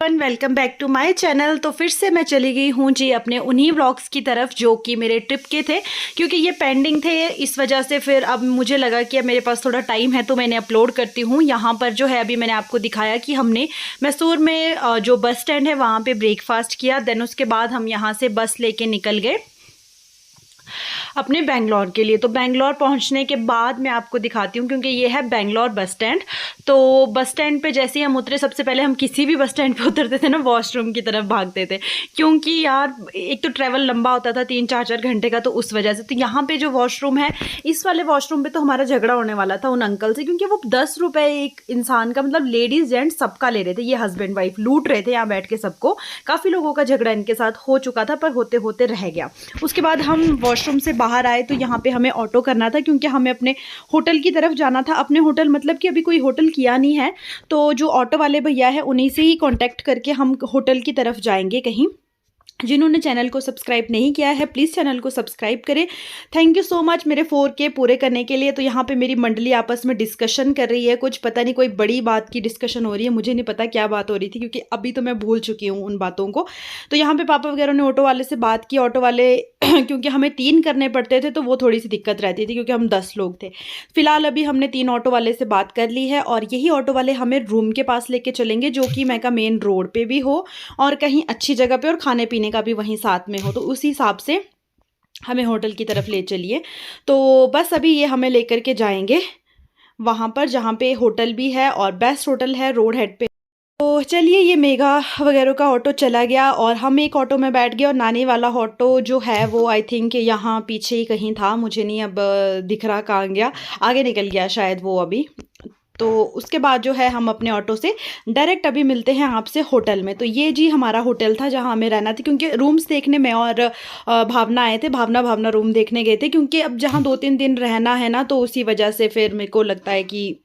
Welcome back to my channel. तो फिर से मैं चली गई हूँ जी अपने उन्हीं व्लॉग्स की तरफ जो कि मेरे ट्रिप के थे, क्योंकि ये पेंडिंग थे। इस वजह से फिर अब मुझे लगा कि अब मेरे पास थोड़ा टाइम है तो मैंने अपलोड करती हूँ। यहाँ पर जो है अभी मैंने आपको दिखाया कि हमने मैसूर में जो बस स्टैंड है वहाँ पे ब्रेकफास्ट किया। देन उसके बाद हम यहाँ से बस लेके निकल गए अपने बेंगलोर के लिए। तो बेंगलोर पहुंचने के बाद मैं आपको दिखाती हूँ, क्योंकि ये है बेंगलोर बस स्टैंड। तो बस स्टैंड पे जैसे ही हम उतरे, सबसे पहले हम किसी भी बस स्टैंड पे उतरते थे ना, वॉशरूम की तरफ भागते थे, क्योंकि यार एक तो ट्रैवल लंबा होता था 3-4 घंटे का, तो उस वजह से। तो यहाँ पे जो वॉशरूम है, इस वाले वॉशरूम पे तो हमारा झगड़ा होने वाला था उन अंकल से, क्योंकि वो 10 रुपये एक इंसान का, मतलब लेडीज जेंट्स सबका ले रहे थे। ये हस्बैंड वाइफ लूट रहे थे यहाँ बैठ के सबको। काफ़ी लोगों का झगड़ा इनके साथ हो चुका था, पर होते होते रह गया। उसके बाद हम वॉशरूम से बाहर आए तो यहाँ पे हमें ऑटो करना था, क्योंकि हमें अपने होटल की तरफ जाना था। अपने होटल मतलब कि अभी कोई होटल किया नहीं है, तो जो ऑटो वाले भैया है उन्हीं से ही कांटेक्ट करके हम होटल की तरफ जाएंगे कहीं। जिन्होंने चैनल को सब्सक्राइब नहीं किया है प्लीज़ चैनल को सब्सक्राइब करें। थैंक यू सो मच मेरे 4K पूरे करने के लिए। तो यहाँ पे मेरी मंडली आपस में डिस्कशन कर रही है, कुछ पता नहीं कोई बड़ी बात की डिस्कशन हो रही है। मुझे नहीं पता क्या बात हो रही थी, क्योंकि अभी तो मैं भूल चुकी हूँ उन बातों को। तो यहाँ पे पापा वगैरह ने ऑटो वाले से बात की। ऑटो वाले क्योंकि हमें 3 करने पड़ते थे तो वो थोड़ी सी दिक्कत रहती थी, क्योंकि हम 10 लोग थे। फिलहाल अभी हमने 3 ऑटो वाले से बात कर ली है, और यही ऑटो वाले हमें रूम के पास लेके चलेंगे, जो कि मैं का मेन रोड पे भी हो और कहीं अच्छी जगह पे, और खाने पीने का भी वहीं साथ में हो। तो उसी हिसाब से हमें होटल की तरफ ले चलिए। तो बस अभी ये हमें लेकर के जाएंगे वहाँ पर जहाँ पे होटल भी है, और बेस्ट होटल है रोड हेड पे। तो चलिए, ये मेगा वगैरह का ऑटो चला गया और हम एक ऑटो में बैठ गए। और नानी वाला ऑटो जो है वो आई थिंक यहाँ पीछे ही कहीं था, मुझे नहीं अब दिख रहा कहाँ गया, आगे निकल गया शायद वो अभी। तो उसके बाद जो है हम अपने ऑटो से डायरेक्ट अभी मिलते हैं आपसे होटल में। तो ये जी हमारा होटल था जहाँ हमें रहना था, क्योंकि रूम्स देखने में और भावना आए थे, भावना रूम देखने गए थे, क्योंकि अब जहाँ 2-3 दिन रहना है ना, तो उसी वजह से फिर मेरे को लगता है कि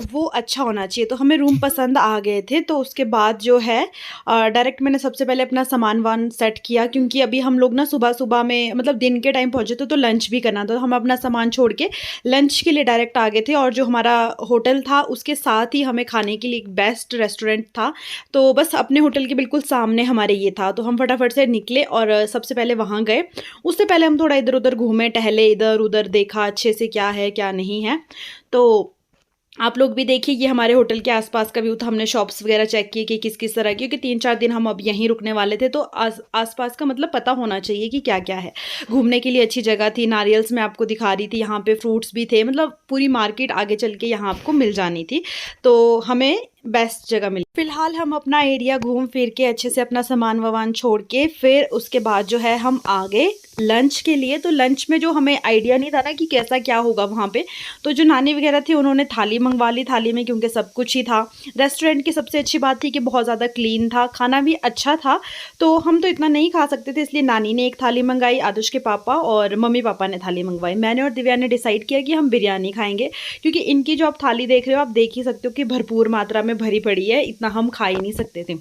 वो अच्छा होना चाहिए। तो हमें रूम पसंद आ गए थे। तो उसके बाद जो है डायरेक्ट मैंने सबसे पहले अपना सामान वान सेट किया, क्योंकि अभी हम लोग ना सुबह सुबह में, मतलब दिन के टाइम पहुँचे थे, तो लंच भी करना था। तो हम अपना सामान छोड़ के लंच के लिए डायरेक्ट आ गए थे। और जो हमारा होटल था उसके साथ ही हमें खाने के लिए एक बेस्ट रेस्टोरेंट था, तो बस अपने होटल के बिल्कुल सामने हमारे ये था। तो हम फटाफट से निकले और सबसे पहले वहाँ गए। उससे पहले हम थोड़ा इधर उधर घूमे टहले, इधर उधर देखा अच्छे से क्या है क्या नहीं है। तो आप लोग भी देखिए, ये हमारे होटल के आसपास का व्यू था। हमने शॉप्स वगैरह चेक किए कि किस किस तरह की, क्योंकि 3-4 दिन हम अब यहीं रुकने वाले थे। तो आसपास का मतलब पता होना चाहिए कि क्या क्या है। घूमने के लिए अच्छी जगह थी। नारियल्स मैं आपको दिखा रही थी, यहाँ पे फ्रूट्स भी थे, मतलब पूरी मार्केट आगे चल के यहाँ आपको मिल जानी थी। तो हमें बेस्ट जगह मिली। फिलहाल हम अपना एरिया घूम फिर के अच्छे से अपना सामान वामान छोड़ के, फिर उसके बाद जो है हम आ गए लंच के लिए। तो लंच में जो हमें आइडिया नहीं था ना कि कैसा क्या होगा वहाँ पे, तो जो नानी वगैरह थी उन्होंने थाली मंगवा ली। थाली में क्योंकि सब कुछ ही था। रेस्टोरेंट की सबसे अच्छी बात थी कि बहुत ज़्यादा क्लीन था, खाना भी अच्छा था। तो हम तो इतना नहीं खा सकते थे, इसलिए नानी ने एक थाली मंगाई, आदर्श के पापा और मम्मी पापा ने थाली मंगवाई। मैंने और दिव्या ने डिसाइड किया कि हम बिरयानी खाएंगे, क्योंकि इनकी जो आप थाली देख रहे हो, आप देख ही सकते हो कि भरपूर मात्रा में भरी पड़ी है, इतना हम खा ही नहीं सकते थे।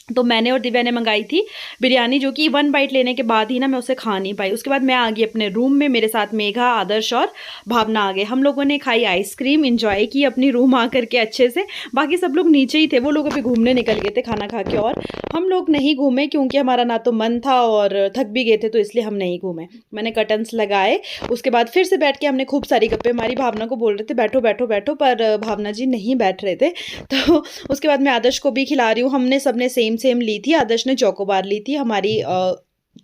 तो मैंने और दिव्या ने मंगाई थी बिरयानी, जो कि 1 बाइट लेने के बाद ही ना मैं उसे खा नहीं पाई। उसके बाद मैं आ गई अपने रूम में, मेरे साथ मेघा, आदर्श और भावना आ गए। हम लोगों ने खाई आइसक्रीम, एंजॉय की अपनी रूम आकर के अच्छे से। बाकी सब लोग नीचे ही थे, वो लोग अभी घूमने निकल गए थे खाना खा के, और हम लोग नहीं घूमे क्योंकि हमारा ना तो मन था और थक भी गए थे, तो इसलिए हम नहीं घूमे। मैंने कर्टन्स लगाए, उसके बाद फिर से बैठ के हमने खूब सारी गप्पे मारी। भावना को बोल रहे थे बैठो बैठो बैठो, पर भावना जी नहीं बैठ रहे थे। तो उसके बाद मैं आदर्श को भी खिला रही हूँ। हमने सबने सेम ली थी। आदर्श ने चोकोबार ली थी, हमारी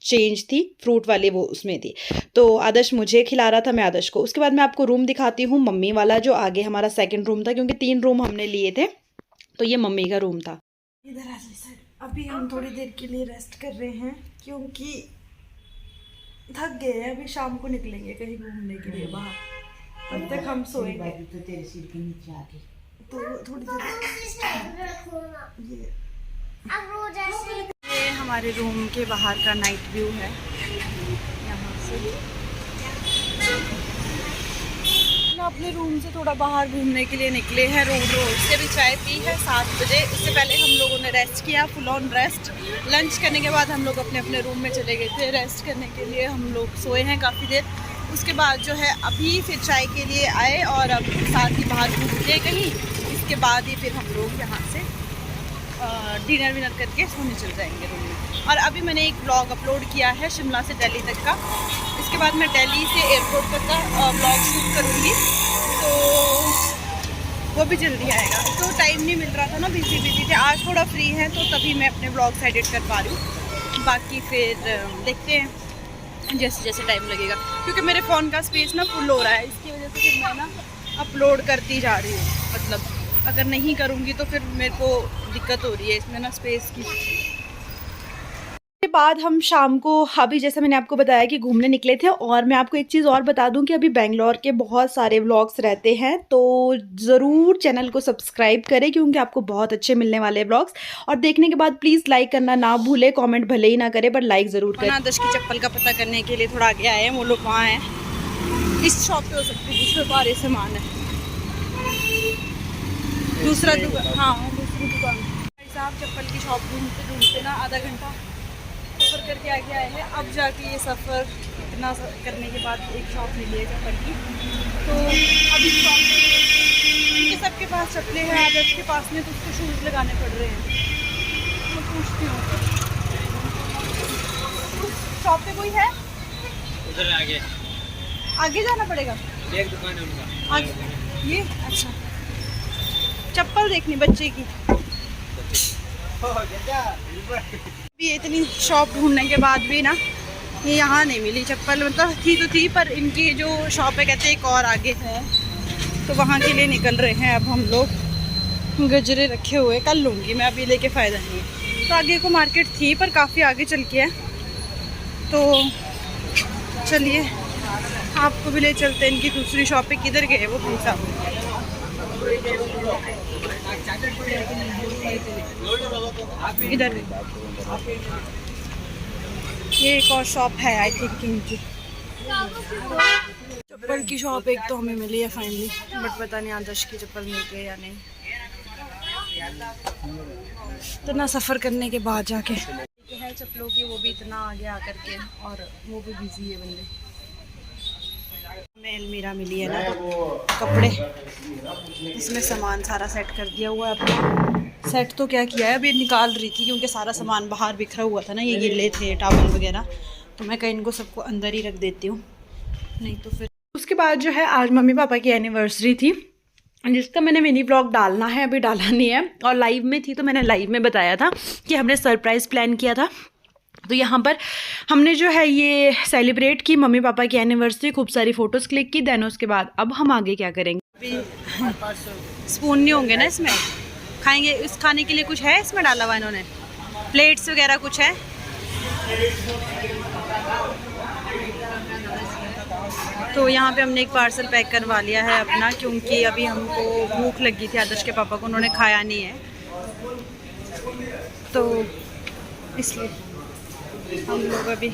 चेंज थी फ्रूट वाली, वो उसमें थी। तो आदर्श मुझे खिला रहा था, मैं आदर्श को। उसके बाद मैं आपको रूम दिखाती हूँ, मम्मी वाला जो आगे हमारा सेकंड रूम था, क्योंकि 3 रूम हमने लिए थे। तो ये मम्मी का रूम था। इधर आ जाइए सर। अभी हम थोड़ी देर के लिए रेस्ट कर रहे हैं, क्योंकि थक गए हैं। अभी शाम को निकलेंगे कहीं घूमने के लिए बाहर, तब तक हम सोएंगे। तो तेरे सिर के नीचे आ गई, तो थोड़ी देर ये हमारे रूम के बाहर का नाइट व्यू है। यहाँ से अपने रूम से थोड़ा बाहर घूमने के लिए निकले हैं। रोड से भी चाय पी है 7 बजे। उससे पहले हम लोगों ने रेस्ट किया, फुल ऑन रेस्ट। लंच करने के बाद हम लोग अपने अपने रूम में चले गए थे रेस्ट करने के लिए। हम लोग सोए हैं काफ़ी देर। उसके बाद जो है अभी फिर चाय के लिए आए, और अब साथ ही बाहर घूमते कहीं। इसके बाद ही फिर हम लोग यहाँ से डिनर विनर करके सोने चल जाएंगे रूम में। और अभी मैंने एक ब्लॉग अपलोड किया है शिमला से दिल्ली तक का, इसके बाद मैं दिल्ली से एयरपोर्ट तक का ब्लॉग शूट करूँगी, तो वो भी जल्दी आएगा। तो टाइम नहीं मिल रहा था ना, बिजी थे। आज थोड़ा फ्री है तो तभी मैं अपने ब्लॉग्स एडिट कर पा रही हूँ। बाकी फिर देखते हैं जैसे जैसे टाइम लगेगा, क्योंकि मेरे फ़ोन का स्पेस ना फुल हो रहा है, इसकी वजह से फिर मैं ना अपलोड करती जा रही हूँ। मतलब अगर नहीं करूँगी तो फिर मेरे को दिक्कत हो रही है इसमें ना स्पेस की। के बाद हम शाम को अभी जैसे मैंने आपको बताया कि घूमने निकले थे। और मैं आपको एक चीज़ और बता दूं कि अभी बेंगलोर के बहुत सारे व्लॉग्स रहते हैं, तो ज़रूर चैनल को सब्सक्राइब करें क्योंकि आपको बहुत अच्छे मिलने वाले हैं व्लॉग्स। और देखने के बाद प्लीज़ लाइक करना ना भूले, कमेंट भले ही ना करें पर लाइक ज़रूर करें। आदर्श की चप्पल का पता करने के लिए थोड़ा आगे आए हैं, वो लोग वहाँ हैं। इस शॉप पर हो सकती है, दूसरे बारे सामान है, दूसरा दुकान, हाँ दूसरी दुकान। भाई साहब चप्पल की शॉप ढूंढते ढूंढते ना आधा घंटा सफ़र करके आगे आए हैं। अब जाके ये सफ़र इतना करने के बाद एक शॉप मिली है चप्पल की, तो अभी शॉप क्योंकि सबके पास चप्पलें हैं, आदर्श के पास में तो उसको शूज़ लगाने पड़ रहे हैं। मैं पूछती हूँ शॉप पे कोई है? उधर आगे जाना पड़ेगा, एक दुकान है उनका आगे। ये अच्छा चप्पल देखनी बच्चे की। ये इतनी शॉप ढूंढने के बाद भी ना ये यहाँ नहीं मिली चप्पल। मतलब थी तो थी, पर इनकी जो शॉप है कहते हैं एक और आगे है, तो वहाँ के लिए निकल रहे हैं अब हम लोग। गजरे रखे हुए कल लूँगी मैं, अभी लेके फ़ायदा नहीं है। तो आगे को मार्केट थी पर काफ़ी आगे चल के है, तो चलिए आपको भी ले चलते हैं। इनकी दूसरी शॉप पे किधर गए वो भाई साहब? इधर ये एक और शॉप है आई थिंक इनकी। चप्पल की शॉप एक तो हमें मिली है फाइनली, बट पता नहीं आदर्श की चप्पल मिल गई या नहीं। इतना सफ़र करने के बाद जाके है चप्पलों की, वो भी इतना आगे आकर के, और वो भी बिजी है बंदे। हमें अलमीरा मिली है ना, तो कपड़े इसमें सामान सारा सेट कर दिया हुआ है अपना। सेट तो क्या किया है, अभी निकाल रही थी क्योंकि सारा सामान बाहर बिखरा हुआ था ना, ये गिल्ले थे टॉवल वगैरह, तो मैं कहीं इनको सबको अंदर ही रख देती हूँ, नहीं तो फिर। उसके बाद जो है आज मम्मी पापा की एनिवर्सरी थी, जिसका मैंने मिनी ब्लॉग डालना है, अभी डाला नहीं है। और लाइव में थी तो मैंने लाइव में बताया था कि हमने सरप्राइज़ प्लान किया था। तो यहाँ पर हमने जो है ये सेलिब्रेट की मम्मी पापा की एनिवर्सरी, खूब सारी फ़ोटोज़ क्लिक की। देन उसके बाद अब हम आगे क्या करेंगे? अभी स्पून नहीं होंगे ना इसमें, खाएंगे। इस खाने के लिए कुछ है इसमें डाला हुआ इन्होंने, प्लेट्स वगैरह कुछ है? तो यहाँ पे हमने एक पार्सल पैक करवा लिया है अपना, क्योंकि अभी हमको भूख लगी थी। आदर्श के पापा को उन्होंने खाया नहीं है, तो इसलिए हम लोग अभी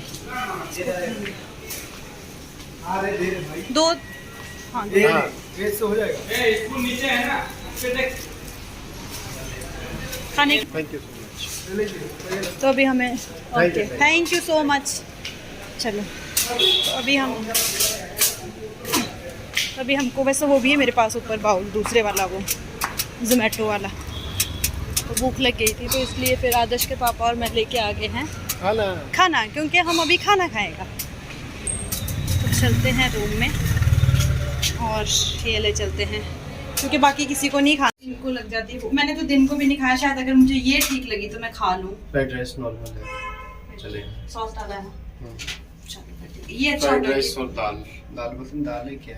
दो हाँ हो जाएगा। खाने तो अभी हमें okay, thank you so much. चलो तो अभी हमको वैसे वो भी है मेरे पास ऊपर बाउल, दूसरे वाला वो जोमेटो वाला, तो भूख लग गई थी तो इसलिए फिर आदर्श के पापा और मैं लेके आ गए हैं खाना, क्योंकि हम अभी खाना खाएगा। तो चलते हैं रूम में और ये ले चलते हैं, क्योंकि बाकी किसी को नहीं खाना, इनको लग जाती है। मैंने तो दिन को भी नहीं खाया, शायद अगर मुझे ये ठीक लगी तो मैं खा लूँ। फ्राइड राइस नॉर्मल है, चलेगा। सॉस डाला है, ये अच्छा फ्राइड राइस और दाल मतलब दाल है क्या?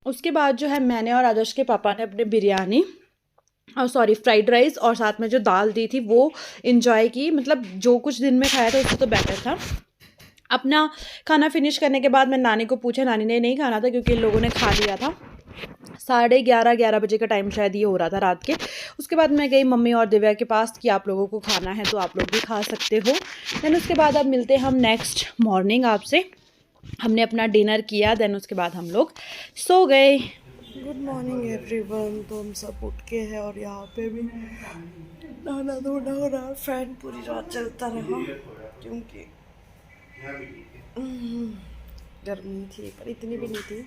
उसके बाद जो है मैंने और आदर्श के पापा ने अपने बिरयानी और फ्राइड राइस और साथ में जो दाल दी थी वो एंजॉय की। मतलब जो कुछ दिन में खाया था उससे तो बेटर था। अपना खाना फिनिश करने के बाद मैं नानी को पूछा, नानी ने नहीं खाना था क्योंकि इन लोगों ने खा लिया था। 11:30 बजे का टाइम शायद ये हो रहा था रात के। उसके बाद मैं गई मम्मी और दिव्या के पास कि आप लोगों को खाना है तो आप लोग भी खा सकते हो। देन उसके बाद अब मिलते हैं हम नेक्स्ट मॉर्निंग आपसे। हमने अपना डिनर किया, देन उसके बाद हम लोग सो गए। Good morning everyone. तो हम सब उठ के हैं और यहाँ पे भी नहाना धोना हो रहा है। फैन पूरी रात चलता रहा क्योंकि गर्मी थी पर इतनी भी नहीं थी।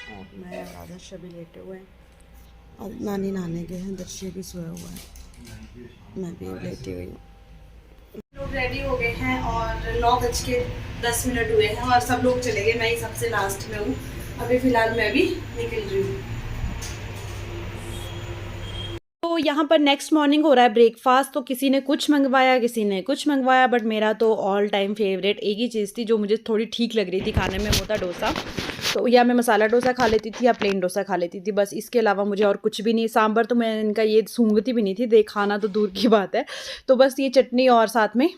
और मैं और आदर्श अभी लेटे हुए हैं और नानी नहाने गए हैं, दर्शी भी सोया हुआ है, मैं भी लेटी हुई हूँ। लोग रेडी हो गए हैं और 9:10 हुए हैं और सब लोग चले गए, मैं ही सबसे लास्ट में हूँ। अभी फ़िलहाल मैं भी निकल रही हूँ। तो यहाँ पर नेक्स्ट मॉर्निंग हो रहा है ब्रेकफास्ट। तो किसी ने कुछ मंगवाया, किसी ने कुछ मंगवाया, बट मेरा तो ऑल टाइम फेवरेट एक ही चीज़ थी जो मुझे थोड़ी ठीक लग रही थी खाने में, वो था डोसा। तो या मैं मसाला डोसा खा लेती थी या प्लेन डोसा खा लेती थी, बस इसके अलावा मुझे और कुछ भी नहीं। सांभर तो मैं इनका ये सूंघती भी नहीं थी, देख खाना तो दूर की बात है। तो बस ये चटनी और साथ में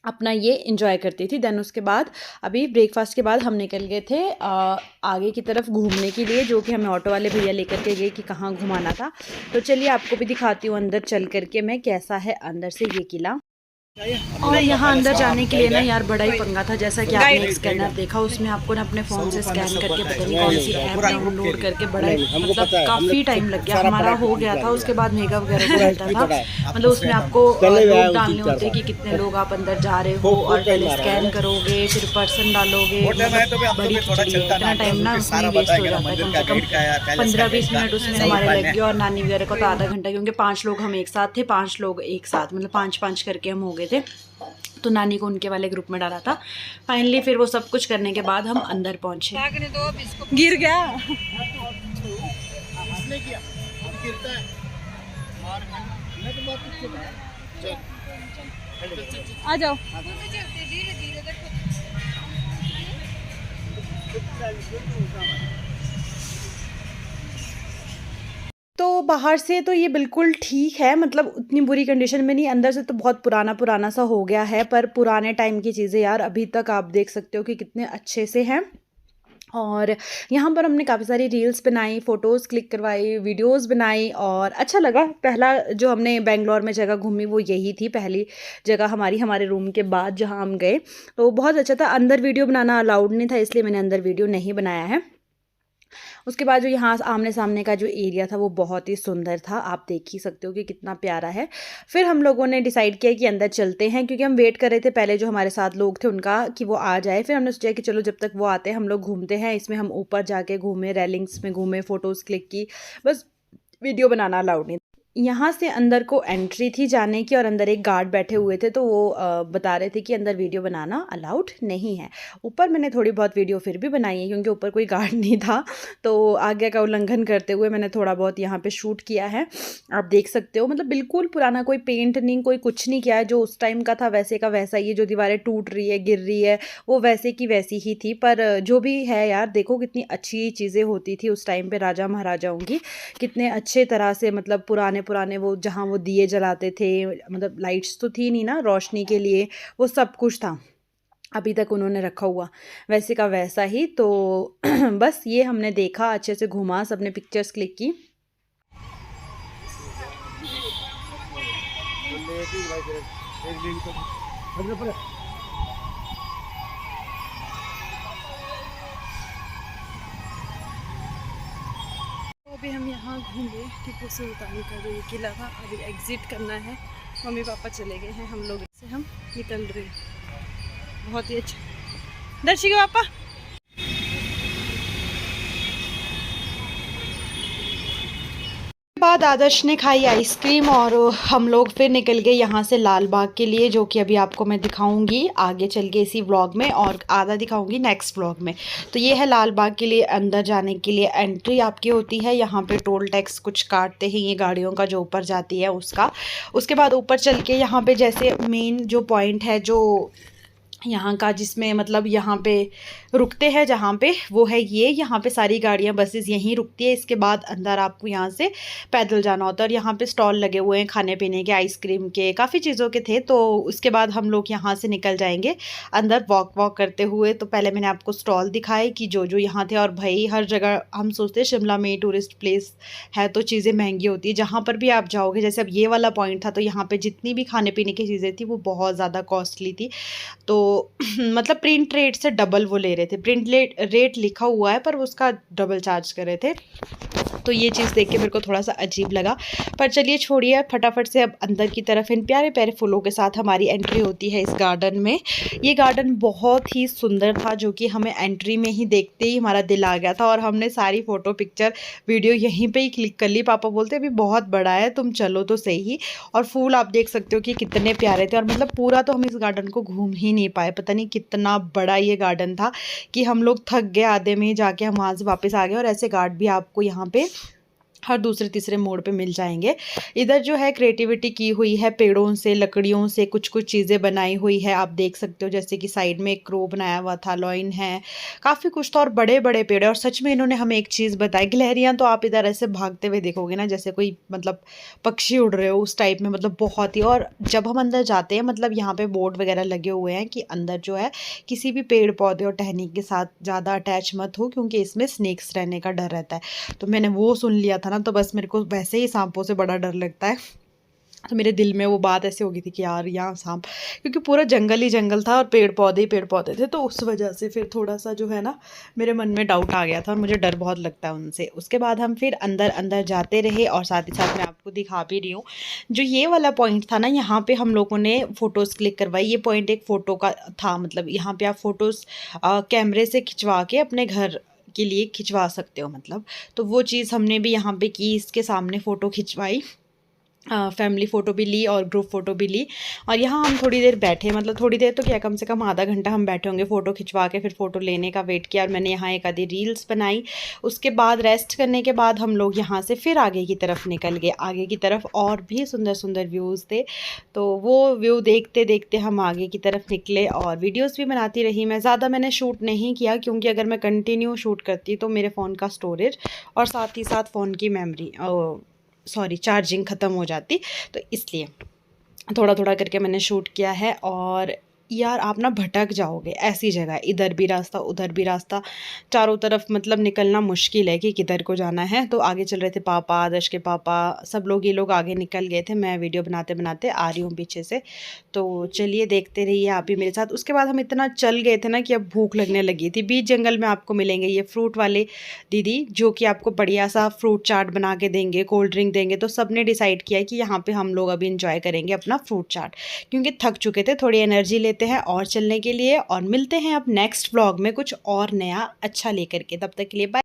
अपना ये इंजॉय करती थी। देन उसके बाद अभी ब्रेकफास्ट के बाद हम निकल गए थे आगे की तरफ घूमने के लिए, जो कि हमें ऑटो वाले भैया लेकर के गए कि कहाँ घुमाना था। तो चलिए आपको भी दिखाती हूँ अंदर चल करके मैं कैसा है अंदर से ये किला। और यहाँ अंदर जाने के लिए ना यार बड़ा ही पंगा था। जैसा कि आपने स्कैनर देखा, उसमें आपको ना अपने फ़ोन से स्कैन करके पता नहीं कौन सी ऐप डाउनलोड करके बड़ा मतलब काफ़ी टाइम लग गया। हमारा हो गया था, उसके बाद मेगा वगैरह को मिलता था, मतलब उसमें आपको लोग डालने होते कि कितने लोग आप अंदर जा रहे हो और पहले स्कैन करोगे फिर पर्सन डालोगे। बड़ी खिचड़ी है, इतना टाइम ना उसमें वेस्ट हो जाता है, कम से कम 15-20 मिनट उसमें हमारे लग गए। और नानी वगैरह को तो आधा घंटा, क्योंकि 5 लोग हम एक साथ थे, 5 लोग एक साथ, मतलब 5-5 करके हम हो गए थे। तो नानी को उनके वाले ग्रुप में डाला था। फाइनली फिर वो सब कुछ करने के बाद हम अंदर पहुंचे। गिर गया आ जाओ। तो बाहर से तो ये बिल्कुल ठीक है, मतलब उतनी बुरी कंडीशन में नहीं। अंदर से तो बहुत पुराना सा हो गया है, पर पुराने टाइम की चीज़ें यार अभी तक आप देख सकते हो कि कितने अच्छे से हैं। और यहाँ पर हमने काफ़ी सारी रील्स बनाई, फ़ोटोज़ क्लिक करवाई, वीडियोस बनाई और अच्छा लगा। पहला जो हमने बेंगलोर में जगह घूमी वो यही थी, पहली जगह हमारे रूम के बाद जहाँ हम गए, तो बहुत अच्छा था। अंदर वीडियो बनाना अलाउड नहीं था, इसलिए मैंने अंदर वीडियो नहीं बनाया है। उसके बाद जो यहाँ आमने सामने का जो एरिया था वो बहुत ही सुंदर था, आप देख ही सकते हो कि कितना प्यारा है। फिर हम लोगों ने डिसाइड किया कि अंदर चलते हैं, क्योंकि हम वेट कर रहे थे पहले जो हमारे साथ लोग थे उनका कि वो आ जाए। फिर हमने सोचा कि चलो जब तक वो आते हैं हम लोग घूमते हैं। इसमें हम ऊपर जाके घूमे, रेलिंग्स में घूमे, फ़ोटोज़ क्लिक की, बस वीडियो बनाना अलाउड नहीं। यहाँ से अंदर को एंट्री थी जाने की और अंदर एक गार्ड बैठे हुए थे, तो वो बता रहे थे कि अंदर वीडियो बनाना अलाउड नहीं है। ऊपर मैंने थोड़ी बहुत वीडियो फिर भी बनाई है, क्योंकि ऊपर कोई गार्ड नहीं था, तो आज्ञा का उल्लंघन करते हुए मैंने थोड़ा बहुत यहाँ पे शूट किया है। आप देख सकते हो, मतलब बिल्कुल पुराना, कोई पेंट नहीं, कोई कुछ नहीं किया है, जो उस टाइम का था वैसे का वैसा ही है। जो दीवारें टूट रही है, गिर रही है, वो वैसे की वैसी ही थी। पर जो भी है यार, देखो कितनी अच्छी चीज़ें होती थी उस टाइम पे राजा महाराजाओं की, कितने अच्छे तरह से, मतलब पुराने वो जहाँ वो दिए जलाते थे, मतलब लाइट्स तो थी नहीं ना रोशनी के लिए, वो सब कुछ था अभी तक उन्होंने रखा हुआ वैसे का वैसा ही। तो बस ये हमने देखा, अच्छे से घूमा, सबने पिक्चर्स क्लिक की। अभी हम यहाँ घूमे टीपू सुल्तान का जो ये किला था, अभी एग्ज़िट करना है। मम्मी पापा चले गए हैं, हम लोग से हम निकल रहे हैं। बहुत ही अच्छा। दर्शी के पापा बाद आदर्श ने खाई आइसक्रीम और हम लोग फिर निकल गए यहाँ से लाल बाग के लिए, जो कि अभी आपको मैं दिखाऊंगी आगे चल के इसी व्लॉग में, और आधा दिखाऊंगी नेक्स्ट व्लॉग में। तो ये है लाल बाग के लिए अंदर जाने के लिए एंट्री आपकी होती है। यहाँ पे टोल टैक्स कुछ काटते हैं ये गाड़ियों का जो ऊपर जाती है उसका। उसके बाद ऊपर चल के यहाँ पे जैसे मेन जो पॉइंट है जो यहाँ का, जिसमें मतलब यहाँ पे रुकते हैं जहाँ पे, वो है ये। यहाँ पे सारी गाड़ियाँ बसेस यहीं रुकती है। इसके बाद अंदर आपको यहाँ से पैदल जाना होता है, और यहाँ पे स्टॉल लगे हुए हैं खाने पीने के, आइसक्रीम के, काफ़ी चीज़ों के थे। तो उसके बाद हम लोग यहाँ से निकल जाएंगे अंदर वॉक करते हुए। तो पहले मैंने आपको स्टॉल दिखाए कि जो यहाँ थे। और भाई हर जगह हम सोचते हैं शिमला में टूरिस्ट प्लेस है तो चीज़ें महंगी होती है, जहाँ पर भी आप जाओगे, जैसे अब ये वाला पॉइंट था, तो यहाँ पर जितनी भी खाने पीने की चीज़ें थी वो बहुत ज़्यादा कॉस्टली थी। तो मतलब प्रिंट रेट से डबल वो ले रहे थे। प्रिंट रेट लिखा हुआ है पर उसका डबल चार्ज कर रहे थे। तो ये चीज़ देख के मेरे को थोड़ा सा अजीब लगा, पर चलिए छोड़िए, फटाफट से अब अंदर की तरफ इन प्यारे प्यारे फूलों के साथ हमारी एंट्री होती है इस गार्डन में। ये गार्डन बहुत ही सुंदर था, जो कि हमें एंट्री में ही देखते ही हमारा दिल आ गया था, और हमने सारी फ़ोटो पिक्चर वीडियो यहीं पे ही क्लिक कर ली। पापा बोलते अभी बहुत बड़ा है, तुम चलो तो सही। और फूल आप देख सकते हो कि कितने प्यारे थे, और मतलब पूरा तो हम इस गार्डन को घूम ही नहीं पाए, पता नहीं कितना बड़ा ये गार्डन था कि हम लोग थक गए आधे में ही जाके, हम वहाँ से वापस आ गए। और ऐसे गार्ड भी आपको यहाँ पे हर दूसरे तीसरे मोड़ पे मिल जाएंगे। इधर जो है क्रिएटिविटी की हुई है, पेड़ों से लकड़ियों से कुछ कुछ चीज़ें बनाई हुई है, आप देख सकते हो। जैसे कि साइड में एक क्रो बनाया हुआ था, लॉइन है, काफ़ी कुछ था, और बड़े बड़े पेड़ है। और सच में इन्होंने हमें एक चीज़ बताई, गिलहरियाँ तो आप इधर ऐसे भागते हुए देखोगे ना, जैसे कोई मतलब पक्षी उड़ रहे हो उस टाइप में, मतलब बहुत ही। और जब हम अंदर जाते हैं, मतलब यहाँ पे बोर्ड वगैरह लगे हुए हैं कि अंदर जो है किसी भी पेड़ पौधे और टहनी के साथ ज़्यादा अटैच मत हो, क्योंकि इसमें स्नेक्स रहने का डर रहता है। तो मैंने वो सुन लिया था ना, तो बस मेरे को वैसे ही सांपों से बड़ा डर लगता है, तो मेरे दिल में वो बात ऐसे हो गई थी कि यार यहाँ सांप, क्योंकि पूरा जंगल ही जंगल था और पेड़ पौधे ही पेड़ पौधे थे, तो उस वजह से फिर थोड़ा सा जो है ना मेरे मन में डाउट आ गया था, और मुझे डर बहुत लगता है उनसे। उसके बाद हम फिर अंदर अंदर जाते रहे, और साथ ही साथ मैं आपको दिखा भी रही हूँ जो ये वाला पॉइंट था ना, यहाँ पे हम लोगों ने फ़ोटोज़ क्लिक करवाई। ये पॉइंट एक फ़ोटो का था, मतलब यहाँ पे आप फ़ोटोज़ कैमरे से खिंचवा के अपने घर के लिए खिंचवा सकते हो, मतलब तो वो चीज़ हमने भी यहाँ पे की, इसके सामने फ़ोटो खिंचवाई, फैमिली फ़ोटो भी ली और ग्रुप फ़ोटो भी ली। और यहाँ हम थोड़ी देर बैठे, मतलब थोड़ी देर तो क्या, कम से कम आधा घंटा हम बैठे होंगे फ़ोटो खिंचवा के, फिर फ़ोटो लेने का वेट किया, और मैंने यहाँ एक आधी रील्स बनाई। उसके बाद रेस्ट करने के बाद हम लोग यहाँ से फिर आगे की तरफ निकल गए। आगे की तरफ और भी सुंदर सुंदर व्यूज़ थे, तो वो व्यू देखते देखते हम आगे की तरफ निकले, और वीडियोज़ भी बनाती रही मैं। ज़्यादा मैंने शूट नहीं किया, क्योंकि अगर मैं कंटिन्यू शूट करती तो मेरे फ़ोन का स्टोरेज और साथ ही साथ फ़ोन की मेमोरी चार्जिंग ख़त्म हो जाती, तो इसलिए थोड़ा थोड़ा करके मैंने शूट किया है। और यार आप ना भटक जाओगे, ऐसी जगह इधर भी रास्ता उधर भी रास्ता, चारों तरफ मतलब निकलना मुश्किल है कि किधर को जाना है। तो आगे चल रहे थे पापा, आदर्श के पापा, सब लोग, ये लोग आगे निकल गए थे, मैं वीडियो बनाते बनाते आ रही हूँ पीछे से। तो चलिए देखते रहिए आप भी मेरे साथ। उसके बाद हम इतना चल गए थे ना कि अब भूख लगने लगी थी। बीच जंगल में आपको मिलेंगे ये फ्रूट वाले दीदी, जो कि आपको बढ़िया सा फ्रूट चाट बना के देंगे, कोल्ड ड्रिंक देंगे। तो सब ने डिसाइड किया है कि यहाँ पे हम लोग अभी इंजॉय करेंगे अपना फ्रूट चाट, क्योंकि थक चुके थे, थोड़ी एनर्जी लेते हैं और चलने के लिए। और मिलते हैं अब नेक्स्ट व्लॉग में कुछ और नया अच्छा लेकर के, तब तक के लिए बाय।